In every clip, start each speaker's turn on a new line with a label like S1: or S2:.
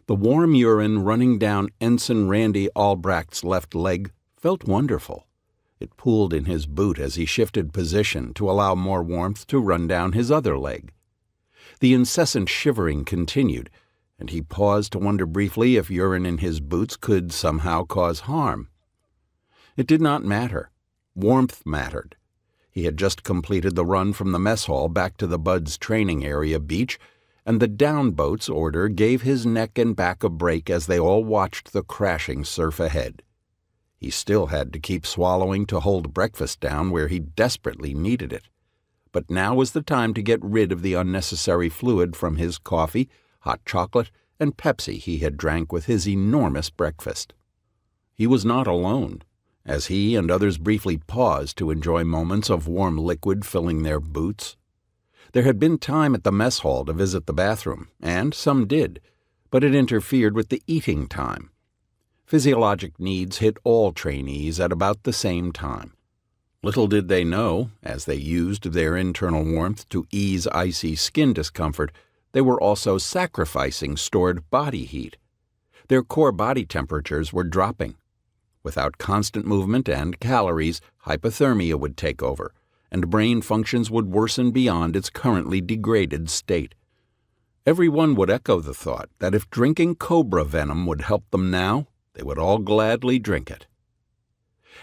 S1: The warm urine running down Ensign Randy Albrecht's left leg felt wonderful. It pooled in his boot as he shifted position to allow more warmth to run down his other leg. The incessant shivering continued, and he paused to wonder briefly if urine in his boots could somehow cause harm. It did not matter. Warmth mattered. He had just completed the run from the mess hall back to the Bud's training area beach, and the down boat's order gave his neck and back a break as they all watched the crashing surf ahead. He still had to keep swallowing to hold breakfast down where he desperately needed it. But now was the time to get rid of the unnecessary fluid from his coffee, hot chocolate, and Pepsi he had drank with his enormous breakfast. He was not alone. As he and others briefly paused to enjoy moments of warm liquid filling their boots. There had been time at the mess hall to visit the bathroom, and some did, but it interfered with the eating time. Physiologic needs hit all trainees at about the same time. Little did they know, as they used their internal warmth to ease icy skin discomfort, they were also sacrificing stored body heat. Their core body temperatures were dropping. Without constant movement and calories, hypothermia would take over, and brain functions would worsen beyond its currently degraded state. Everyone would echo the thought that if drinking cobra venom would help them now, they would all gladly drink it.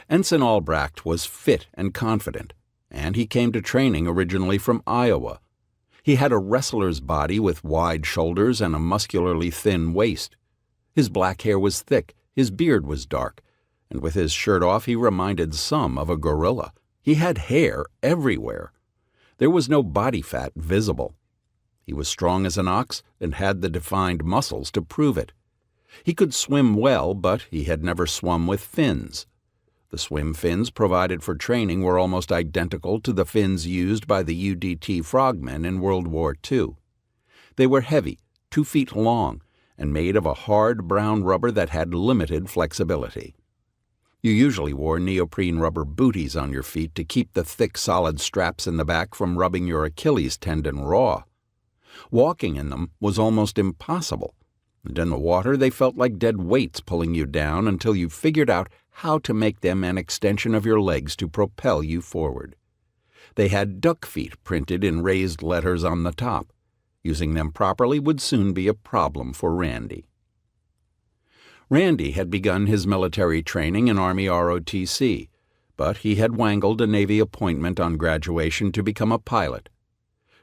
S1: Ensign Albrecht was fit and confident, and he came to training originally from Iowa. He had a wrestler's body with wide shoulders and a muscularly thin waist. His black hair was thick, his beard was dark, and with his shirt off he reminded some of a gorilla. He had hair everywhere. There was no body fat visible. He was strong as an ox and had the defined muscles to prove it. He could swim well, but he had never swum with fins. The swim fins provided for training were almost identical to the fins used by the UDT frogmen in World War II. They were heavy, 2 feet long, and made of a hard brown rubber that had limited flexibility. You usually wore neoprene rubber booties on your feet to keep the thick, solid straps in the back from rubbing your Achilles tendon raw. Walking in them was almost impossible, and in the water they felt like dead weights pulling you down until you figured out how to make them an extension of your legs to propel you forward. They had duck feet printed in raised letters on the top. Using them properly would soon be a problem for Randy. Randy had begun his military training in Army ROTC, but he had wangled a Navy appointment on graduation to become a pilot.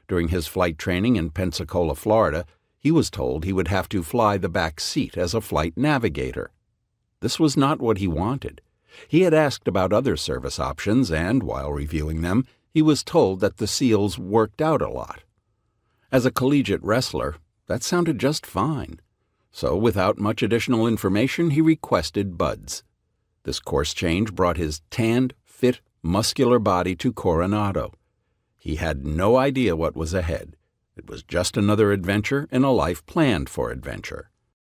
S1: During his flight training in Pensacola, Florida, he was told he would have to fly the back seat as a flight navigator. This was not what he wanted. He had asked about other service options, and while reviewing them, he was told that the SEALs worked out a lot. As a collegiate wrestler, that sounded just fine. So, without much additional information, he requested buds. This course change brought his tanned, fit, muscular body to Coronado. He had no idea what was ahead. It was just another adventure in a life planned for adventure.